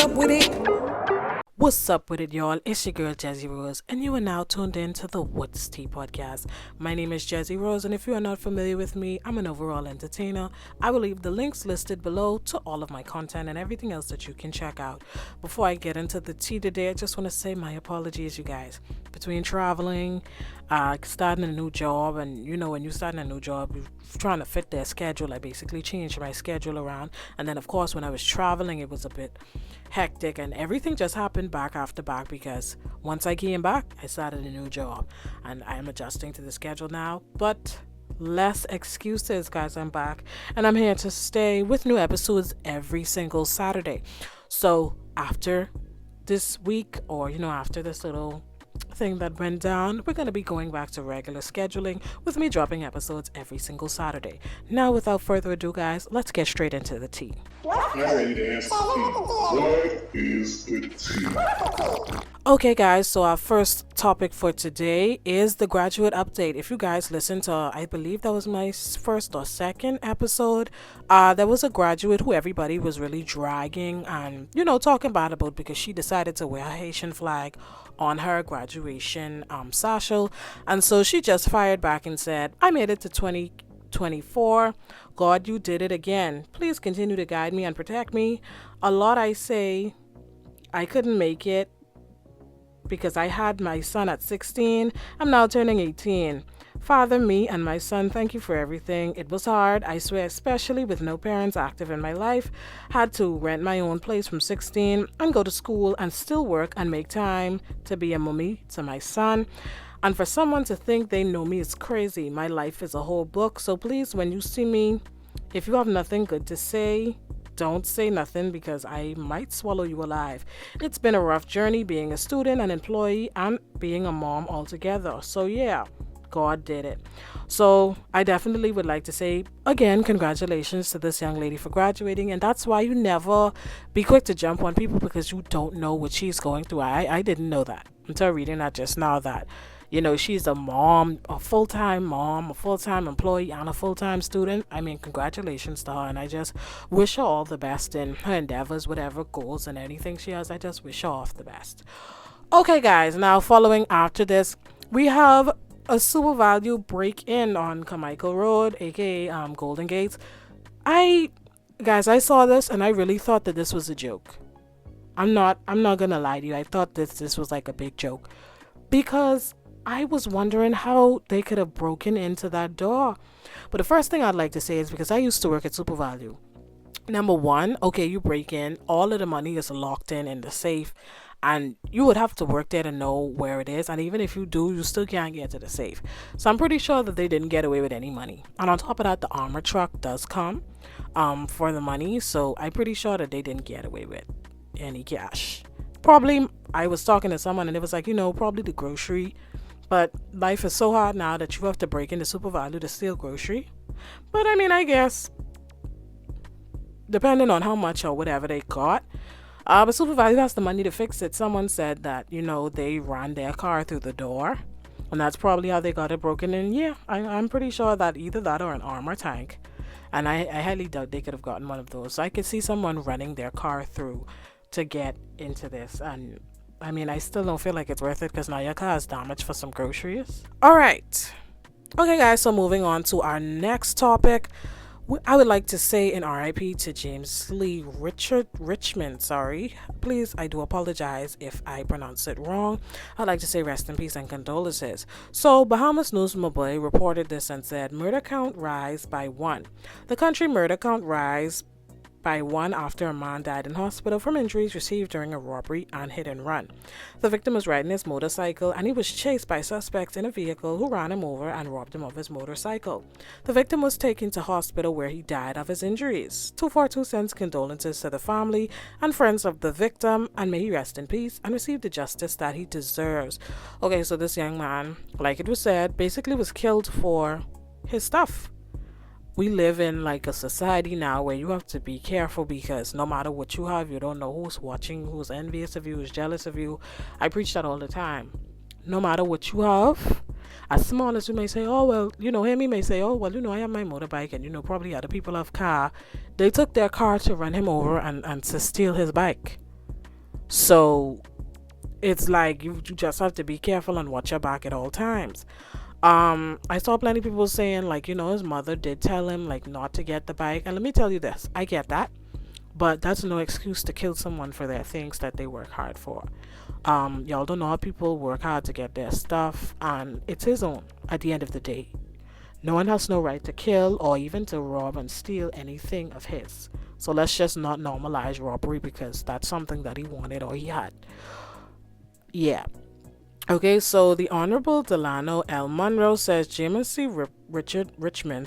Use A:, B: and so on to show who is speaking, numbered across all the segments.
A: up with it?
B: What's up with it, y'all? It's your girl Jezzy Rose, and you are now tuned in to the What's Tea podcast. My name is Jezzy Rose, and if you are not familiar with me, I'm an overall entertainer. I will leave the links listed below to all of my content and everything else that you can check out. Before I get into the tea today, I just want to say my apologies, you guys. Between traveling, starting a new job, and when you're starting a new job, you're trying to fit their schedule. I basically changed my schedule around, and then of course when I was traveling, it was a bit hectic, and everything just happened back after back because once I came back, I started a new job, and I'm adjusting to the schedule now. But less excuses, guys. I'm back, and I'm here to stay with new episodes every single Saturday. So after this week, or after this little thing that went down, we're going to be going back to regular scheduling with me dropping episodes every single Saturday. Now, without further ado, guys, let's get straight into the tea.
C: I'm ready to answer what is the tea?
B: Okay, guys, so our first topic for today is the graduate update. If you guys listened to, I believe that was my first or second episode, there was a graduate who everybody was really dragging and, talking bad about because she decided to wear a Haitian flag on her graduation satchel. And so she just fired back and said, I made it to 2024. God, you did it again. Please continue to guide me and protect me. A lot I say, I couldn't make it because I had my son at 16. I'm now turning 18. Father, me and my son, thank you for everything. It was hard, I swear, especially with no parents active in my life. Had to rent my own place from 16 and go to school and still work and make time to be a mommy to my son. And for someone to think they know me is crazy. My life is a whole book. So please, when you see me, if you have nothing good to say, don't say nothing because I might swallow you alive. It's been a rough journey being a student, an employee, and being a mom altogether. So yeah, God did it. So I definitely would like to say, again, congratulations to this young lady for graduating. And that's why you never be quick to jump on people because you don't know what she's going through. I didn't know that until reading that just now, that she's a mom, a full-time mom, a full-time employee, and a full-time student. I mean, congratulations to her, and I just wish her all the best in her endeavors, whatever goals and anything she has. I just wish her all the best. Okay, guys, now following after this, we have a super value break-in on Carmichael Road, aka Golden Gates. I saw this, and I really thought that this was a joke. I'm not gonna lie to you. I thought this was like a big joke because I was wondering how they could have broken into that door. But the first thing I'd like to say is because I used to work at Super Value. Number one, okay, you break in, all of the money is locked in the safe, and you would have to work there to know where it is. And even if you do, you still can't get to the safe. So I'm pretty sure that they didn't get away with any money. And on top of that, the armor truck does come for the money. So I'm pretty sure that they didn't get away with any cash. Probably, I was talking to someone and it was like, probably the grocery. But life is so hard now that you have to break into Super Value to steal grocery. But I mean, I guess, depending on how much or whatever they got, but Super Value has the money to fix it. Someone said that, they ran their car through the door. And that's probably how they got it broken in. Yeah, I'm pretty sure that either that or an armor tank. And I highly doubt they could have gotten one of those. So I could see someone running their car through to get into this. And I mean, I still don't feel like it's worth it because now your car is damaged for some groceries. All right. Okay, guys, so moving on to our next topic. I would like to say an RIP to James Lee Richmond. Sorry. Please, I do apologize if I pronounce it wrong. I'd like to say rest in peace and condolences. So, Bahamas News Mobile reported this and said, murder count rise by 1. The country murder count rise by 1 after a man died in hospital from injuries received during a robbery and hit and run. The victim was riding his motorcycle and he was chased by suspects in a vehicle who ran him over and robbed him of his motorcycle. The victim was taken to hospital where he died of his injuries. 242 sends condolences to the family and friends of the victim, and may he rest in peace and receive the justice that he deserves. Okay, so this young man, like it was said, basically was killed for his stuff. We live in like a society now where you have to be careful because no matter what you have, you don't know who's watching, who's envious of you, who's jealous of you. I preach that all the time. No matter what you have, as small as you may say, oh, well, him, he may say, oh, well, I have my motorbike and, probably other people have car. They took their car to run him over and to steal his bike. So it's like you just have to be careful and watch your back at all times. I saw plenty of people saying, like, his mother did tell him, like, not to get the bike. And let me tell you this, I get that, but that's no excuse to kill someone for their things that they work hard for. Y'all don't know how people work hard to get their stuff, and it's his own at the end of the day. No one has no right to kill or even to rob and steal anything of his. So let's just not normalize robbery because that's something that he wanted or he had. Yeah. Okay, so the Honorable Delano L. Monroe says James C. Richmond,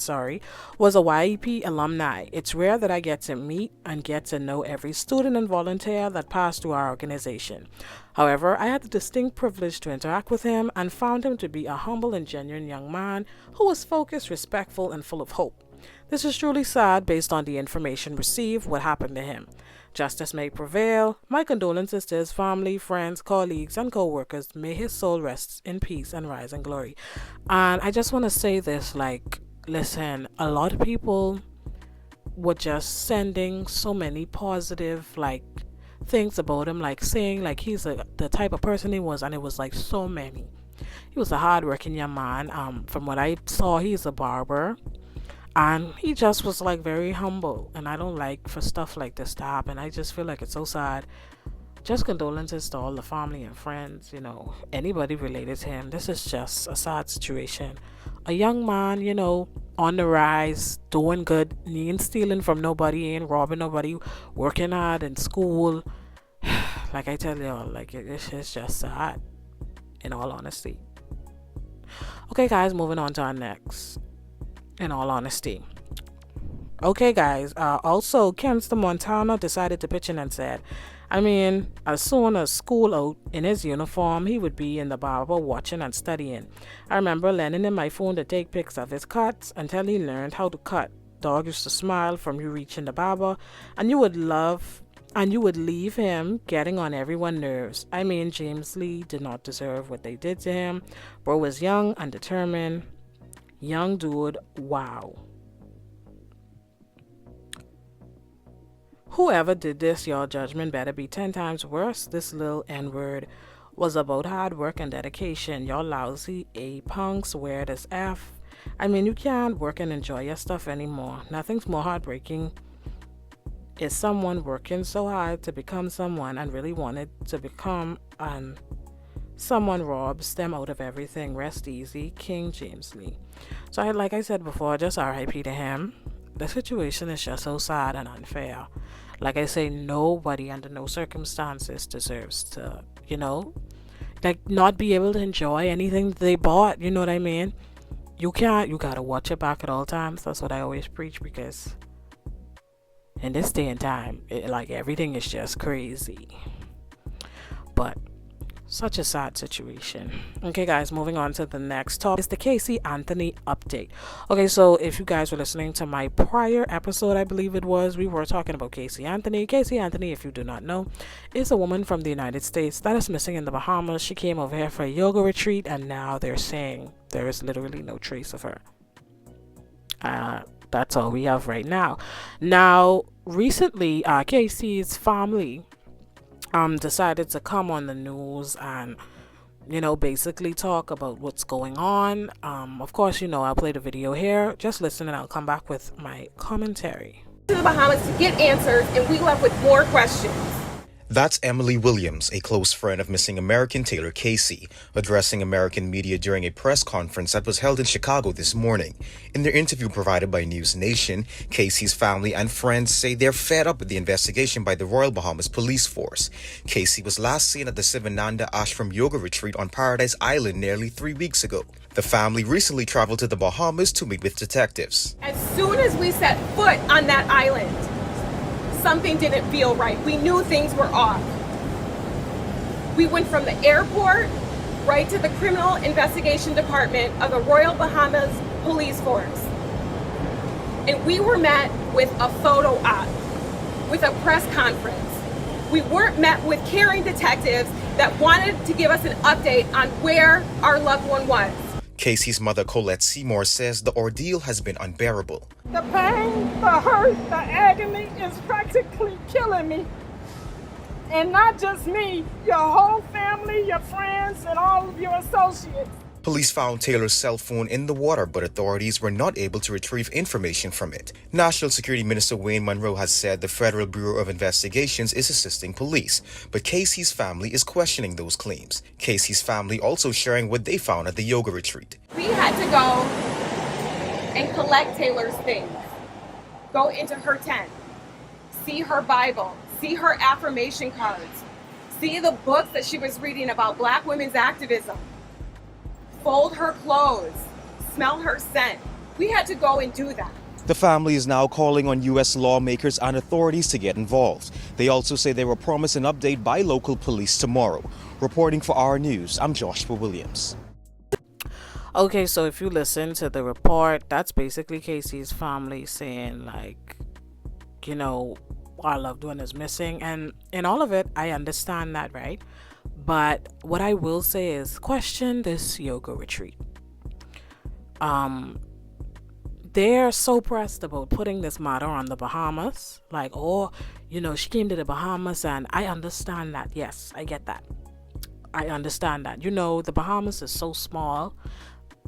B: was a YEP alumni. It's rare that I get to meet and get to know every student and volunteer that passed through our organization. However, I had the distinct privilege to interact with him and found him to be a humble and genuine young man who was focused, respectful, and full of hope. This is truly sad based on the information received, what happened to him. Justice may prevail. My condolences to his family, friends, colleagues, and co-workers. May his soul rest in peace and rise in glory. And I just want to say this, like, listen, a lot of people were just sending so many positive, like, things about him, like saying, like, he's the type of person he was, and it was, like, so many. He was a hard-working young man. From what I saw, he's a barber. And he just was like very humble, and I don't like for stuff like this to happen. I just feel like it's so sad. Just condolences to all the family and friends, anybody related to him. This is just a sad situation. A young man, on the rise, doing good. He ain't stealing from nobody, ain't robbing nobody, working hard in school. Like I tell y'all, like it's just sad, in all honesty. Okay, guys, moving on to our next. In all honesty. Okay, guys. Also, Kempster Montana decided to pitch in and said, as soon as school out in his uniform, he would be in the barber watching and studying. I remember lending him my phone to take pics of his cuts until he learned how to cut. Dog used to smile from you reaching the barber, and you would leave him getting on everyone's nerves. James Lee did not deserve what they did to him. Bro was young, undetermined. Young dude, wow. Whoever did this, your judgment better be 10 times worse. This little N-word was about hard work and dedication. Y'all lousy A-punks, weird as F. You can't work and enjoy your stuff anymore. Nothing's more heartbreaking is someone working so hard to become someone and really wanted to become and someone robs them out of everything. Rest easy, King James Lee. So like I said before, just RIP to him. The situation is just so sad and unfair. Like I say, nobody under no circumstances deserves to, not be able to enjoy anything that they bought. You know what I mean? You gotta watch your back at all times. That's what I always preach, because in this day and time, everything is just crazy. But such a sad situation. Okay, guys, moving on to the next topic is the Casey Anthony update. Okay, so if you guys were listening to my prior episode, I believe it was, we were talking about Casey Anthony. Casey Anthony, if you do not know, is a woman from the United States that is missing in the Bahamas. She came over here for a yoga retreat, and now they're saying there is literally no trace of her. That's all we have right now. Now, recently, Casey's family decided to come on the news and basically talk about what's going on. Of course, I'll play the video here. Just listen and I'll come back with my commentary.
A: To the Bahamas to get answers, and we left with more questions.
D: That's Emily Williams, a close friend of missing American Taylor Casey, addressing American media during a press conference that was held in Chicago this morning. In their interview provided by News Nation, Casey's family and friends say they're fed up with the investigation by the Royal Bahamas Police Force. Casey was last seen at the Sivananda Ashram Yoga Retreat on Paradise Island nearly 3 weeks ago. The family recently traveled to the Bahamas to meet with detectives.
A: As soon as we set foot on that island, something didn't feel right. We knew things were off. We went from the airport right to the Criminal Investigation Department of the Royal Bahamas Police Force. And we were met with a photo op, with a press conference. We weren't met with caring detectives that wanted to give us an update on where our loved one was.
D: Casey's mother, Colette Seymour, says the ordeal has been unbearable.
E: The pain, the hurt, the agony is practically killing me. And not just me, your whole family, your friends, and all of your associates.
D: Police found Taylor's cell phone in the water, but authorities were not able to retrieve information from it. National Security Minister Wayne Monroe has said the Federal Bureau of Investigations is assisting police, but Casey's family is questioning those claims. Casey's family also sharing what they found at the yoga retreat.
A: We had to go and collect Taylor's things, go into her tent, see her Bible, see her affirmation cards, see the books that she was reading about Black women's activism, fold her clothes, smell her scent. We had to go and do that.
D: The family is now calling on U.S. lawmakers and authorities to get involved. They also say they will promise an update by local police tomorrow. Reporting for our news, I'm Joshua Williams.
B: Okay, so if you listen to the report, that's basically Casey's family saying, like, you know, our loved one is missing. And in all of it, I understand that, right? But what I will say is question this yoga retreat. They're so pressed about putting this matter on the Bahamas. Like, oh, you know, she came to the Bahamas, and I understand that. Yes, I get that. I understand that. You know, the Bahamas is so small.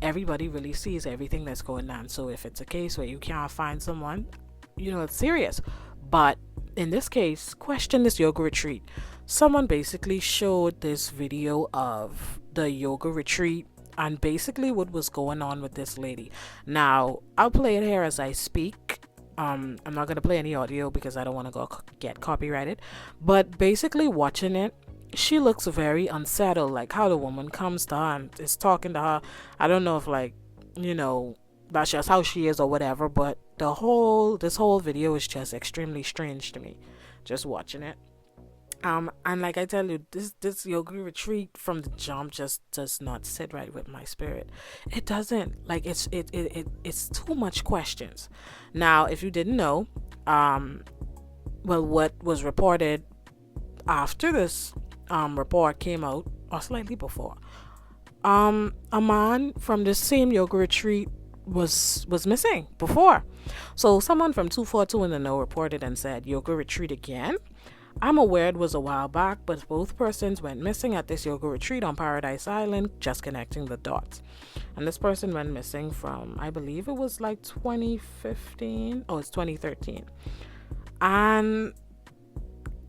B: Everybody really sees everything that's going on. So if it's a case where you can't find someone, you know, it's serious. But in this case, question this yoga retreat. Someone basically showed this video of the yoga retreat and basically what was going on with this lady. Now, I'll play it here as I speak. I'm not going to play any audio because I don't want to get copyrighted. But basically watching it, she looks very unsettled, like how the woman comes to her and is talking to her. I don't know if, like, you know, that's just how she is or whatever, but this whole video is just extremely strange to me, just watching it. And like I tell you, this yoga retreat from the jump just does not sit right with my spirit. It doesn't. Like, it's too much questions. Now, if you didn't know, well, what was reported after this report came out, or slightly before, a man from the same yoga retreat was missing before. So someone from 242 in the know reported and said, yoga retreat again? I'm aware it was a while back, but both persons went missing at this yoga retreat on Paradise Island, just connecting the dots. And this person went missing from, I believe it was like 2015. Oh, it's 2013. And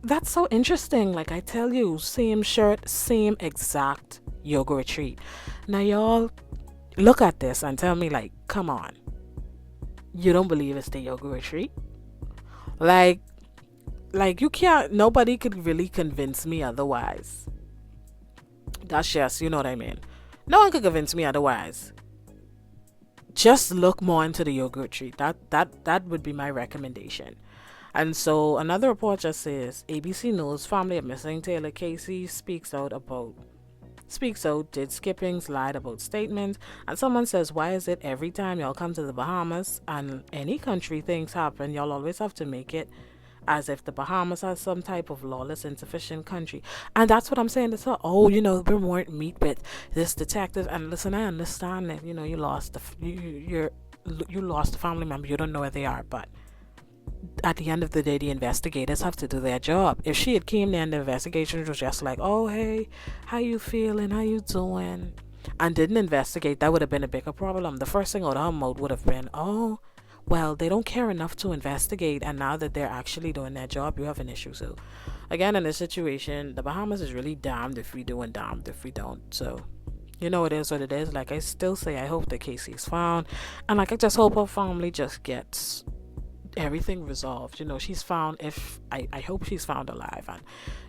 B: that's so interesting. Like I tell you, same shirt, same exact yoga retreat. Now y'all look at this and tell me, like, come on. You don't believe it's the yoga retreat? Like you can't, nobody could really convince me otherwise. That's just, you know what I mean? No one could convince me otherwise. Just look more into the yoga retreat. That would be my recommendation. And so another report just says, ABC News family of missing Taylor Casey speaks out, did skippings, lied about statements. And someone says, why is it every time y'all come to the Bahamas and any country things happen, y'all always have to make it as if the Bahamas has some type of lawless, insufficient country? And that's what I'm saying. It's like, oh, you know, we weren't meet with this detective. And listen, I understand that, you know, you lost you lost a family member. You don't know where they are, but at the end of the day, the investigators have to do their job. If she had came there and the investigation was just like, oh, hey, how you feeling? How you doing? And didn't investigate, that would have been a bigger problem. The first thing out of her mouth would have been, oh, well, they don't care enough to investigate, and now that they're actually doing their job, you have an issue. So again, in this situation, the Bahamas is really damned if we do and damned if we don't. So, you know, it is what it is. Like I still say, I hope that Casey's found, and like I just hope her family just gets everything resolved. You know, she's found, I hope she's found alive, and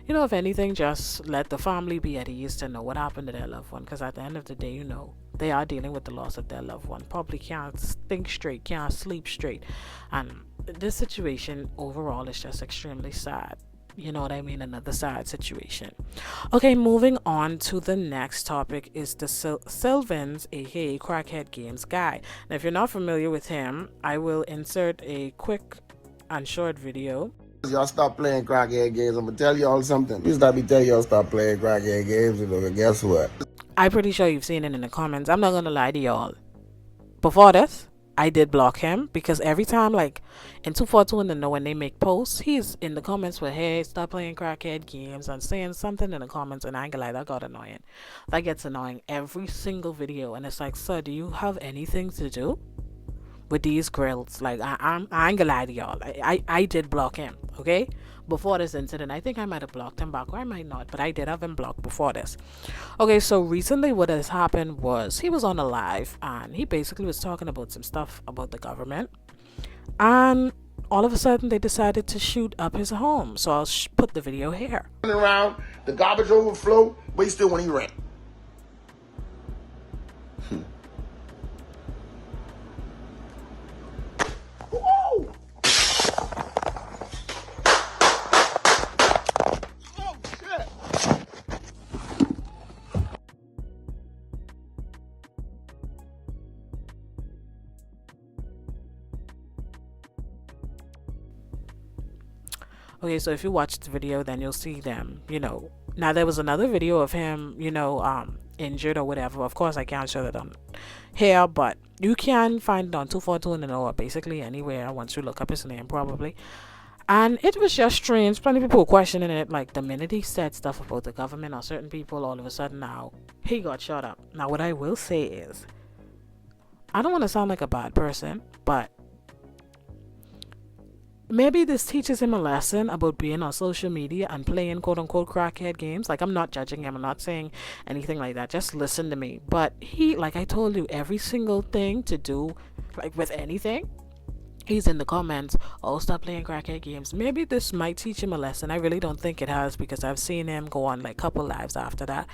B: you know, if anything, just let the family be at ease to know what happened to their loved one, because at the end of the day, you know, they are dealing with the loss of their loved one. Probably can't think straight, can't sleep straight, and this situation overall is just extremely sad. You know what I mean? Another sad situation. Okay, moving on to the next topic is the Sylvans, aka Crackhead Games guy. Now, if you're not familiar with him, I will insert a quick and short video.
F: Y'all stop playing crackhead games. I'm gonna tell y'all something. Please not be telling y'all stop playing crackhead games. You know, guess what?
B: I'm pretty sure you've seen it in the comments. I'm not gonna lie to y'all. Before this, I did block him because every time, like in 242 in the know, when they make posts, he's in the comments with, hey, stop playing crackhead games, and saying something in the comments, and I ain't gonna lie, that got annoying. That gets annoying every single video, and it's like, sir, do you have anything to do with these grills? Like, I ain't gonna lie to y'all. I did block him, okay? Before this incident, I think I might have blocked him back, or I might not, but I did have him blocked before this. Okay, so recently what has happened was he was on a live, and he basically was talking about some stuff about the government, and all of a sudden they decided to shoot up his home. So I'll put the video here.
F: Around, the garbage overflow, but he still want to eat rent. Woo! Oh, shit.
B: Okay, so if you watch the video, then you'll see them, Now there was another video of him, injured or whatever. Of course, I can't show that on here, but you can find it on 242 in the know, or basically anywhere once you look up his name, probably. And it was just strange. Plenty of people were questioning it. Like, the minute he said stuff about the government or certain people, all of a sudden now he got shot up. Now, what I will say is, I don't want to sound like a bad person, but maybe this teaches him a lesson about being on social media and playing quote-unquote crackhead games. Like, I'm not judging him, I'm not saying anything like that, just listen to me. But he, like I told you, every single thing to do, like with anything, he's in the comments, oh, stop playing crackhead games. Maybe this might teach him a lesson. I really don't think it has, because I've seen him go on like couple lives after that.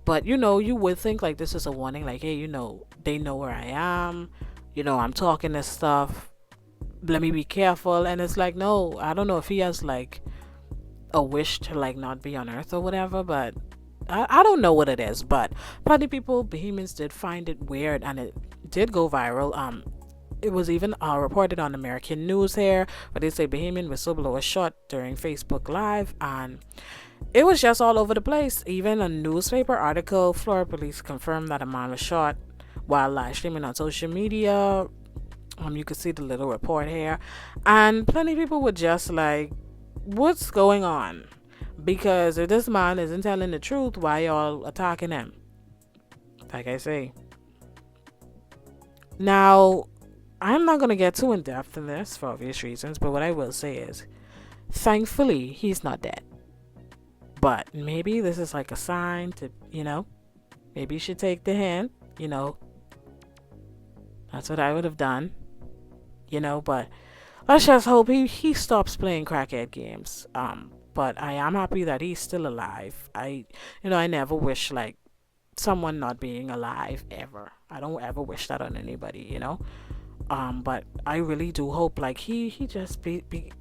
B: But you would think like this is a warning, like, hey, they know where I am, I'm talking this stuff, let me be careful. And it's like, no, I don't know if he has like a wish to like not be on earth or whatever, but I don't know what it is. But plenty of people, Bahamians, did find it weird, and it did go viral. It was even reported on American news here, where they say Bahamian whistleblower shot during Facebook Live, and it was just all over the place. Even a newspaper article, Florida police confirmed that a man was shot while live streaming on social media. You could see the little report here, and plenty of people were just like, what's going on? Because if this man isn't telling the truth, why y'all attacking him? Like I say. Now, I'm not going to get too in depth in this for obvious reasons, but what I will say is, thankfully, he's not dead. But maybe this is like a sign to, maybe you should take the hint, That's what I would have done, but let's just hope he stops playing crackhead games. But I am happy that he's still alive. I never wish like someone not being alive ever. I don't ever wish that on anybody, but I really do hope like he just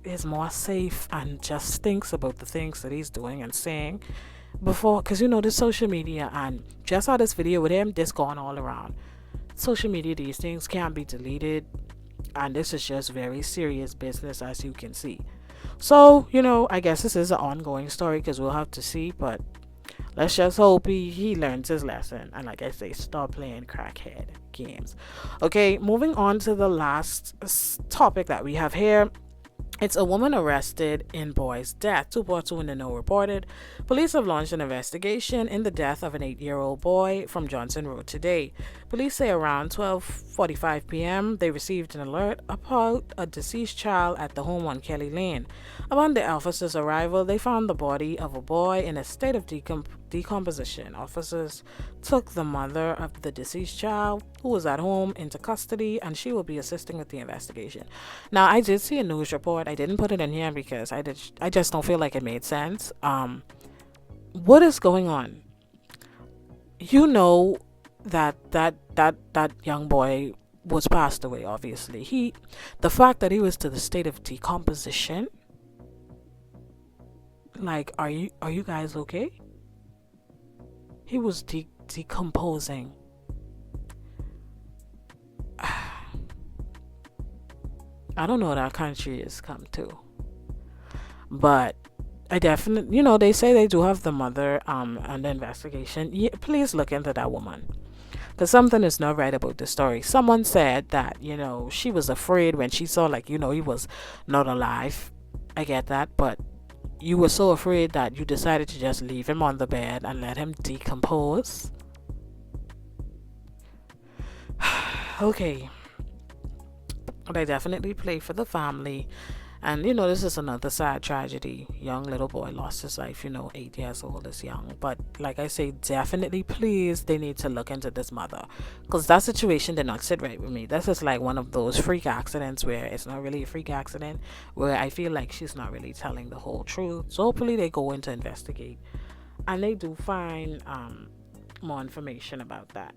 B: is more safe and just thinks about the things that he's doing and saying before, because the social media, and just how this video with him, this gone all around social media. These things can't be deleted, and this is just very serious business, as you can see. So I guess this is an ongoing story, because we'll have to see, but let's just hope he learns his lesson, and like I say, stop playing crackhead games. Okay, moving on to the last topic that we have here. It's a woman arrested in boy's death. 242 in the know reported. Police have launched an investigation in the death of an 8-year-old boy from Johnson Road today. Police say around 12:45 p.m. they received an alert about a deceased child at the home on Kelly Lane. Upon the officers' arrival, they found the body of a boy in a state of decomposition. Officers took the mother of the deceased child, who was at home, into custody, and she will be assisting with the investigation. Now, I did see a news report. I didn't put it in here because I just don't feel like it made sense. What is going on? That young boy was passed away. Obviously, the fact that he was to the state of decomposition. Like, are you guys okay? He was decomposing. I don't know what our country has come to, but I definitely, they say they do have the mother under investigation. Yeah, please look into that woman. because something is not right about the story. Someone said that, she was afraid when she saw, like, he was not alive. I get that, but you were so afraid that you decided to just leave him on the bed and let him decompose. Okay. But I definitely pray for the family. And, this is another sad tragedy. Young little boy lost his life, 8 years old is young. But like I say, definitely, please, they need to look into this mother. Because that situation did not sit right with me. This is like one of those freak accidents where it's not really a freak accident, where I feel like she's not really telling the whole truth. So hopefully they go in to investigate. And they do find more information about that.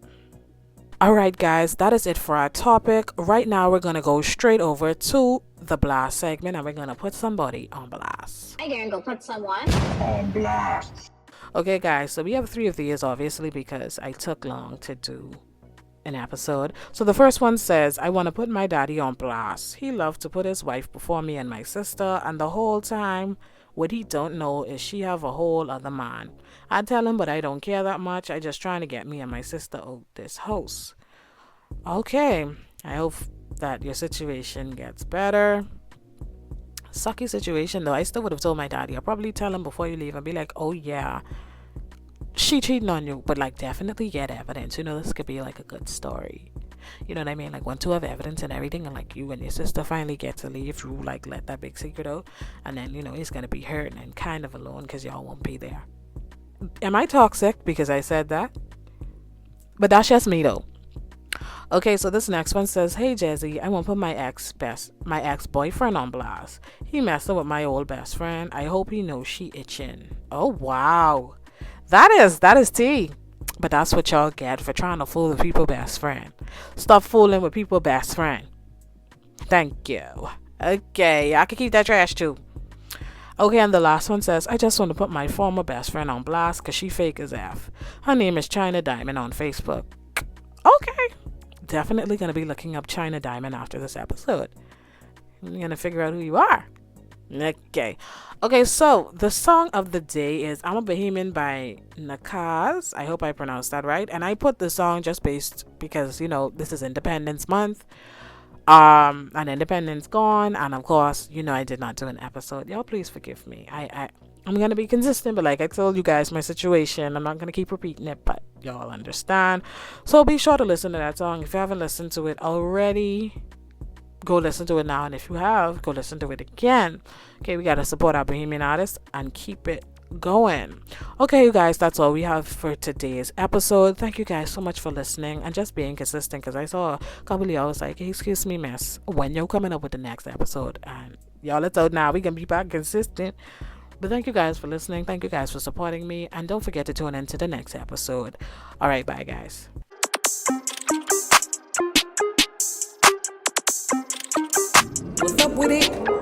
B: Alright guys, that is it for our topic. Right now we're going to go straight over to the blast segment and we're going to put somebody on blast.
G: I dare go put someone
C: On blast.
B: Okay guys, so we have 3 of these obviously because I took long to do an episode. So the first one says, I want to put my daddy on blast. He loved to put his wife before me and my sister, and the whole time what he don't know is she have a whole other man. I tell him, but I don't care that much. I just trying to get me and my sister out this house. Okay, I hope that your situation gets better. Sucky situation though. I still would have told my daddy. I'll probably tell him before you leave and be like, oh yeah, she cheating on you, but like definitely get evidence. This could be like a good story. You know what I mean? Like, once you have evidence and everything, and like you and your sister finally get to leave, you like let that big secret out, and then he's gonna be hurt and kind of alone because y'all won't be there. Am I toxic because I said that? But that's just me though. Okay, so this next one says, hey Jezzy, I want to put my ex-boyfriend on blast. He messing with my old best friend. I hope he knows she itching. Oh wow, that is tea. But that's what y'all get for trying to fool the people best friend. Stop fooling with people best friend. Thank you. Okay, I can keep that trash too. Okay, and the last one says, I just want to put my former best friend on blast because she fake as F. Her name is China Diamond on Facebook. Okay, definitely going to be looking up China Diamond after this episode. You're going to figure out who you are. Okay, so the song of the day is I'm a Bahamian by Nakaz. I hope I pronounced that right. And I put the song just based because, this is Independence Month. And Independence gone. And of course, I did not do an episode. Y'all, please forgive me. I'm going to be consistent, but like I told you guys my situation, I'm not going to keep repeating it, but y'all understand. So be sure to listen to that song. If you haven't listened to it already, go listen to it now, and if you have, go listen to it again. Okay, we gotta support our Bahamian artists and keep it going. Okay, you guys, that's all we have for today's episode. Thank you guys so much for listening and just being consistent, because I saw a couple of y'all was like, hey, excuse me miss, when you're coming up with the next episode, and y'all, it's out now. We can be back consistent. But thank you guys for listening. Thank you guys for supporting me, and don't forget to tune in to the next episode. All right, bye guys.
H: What's up with it?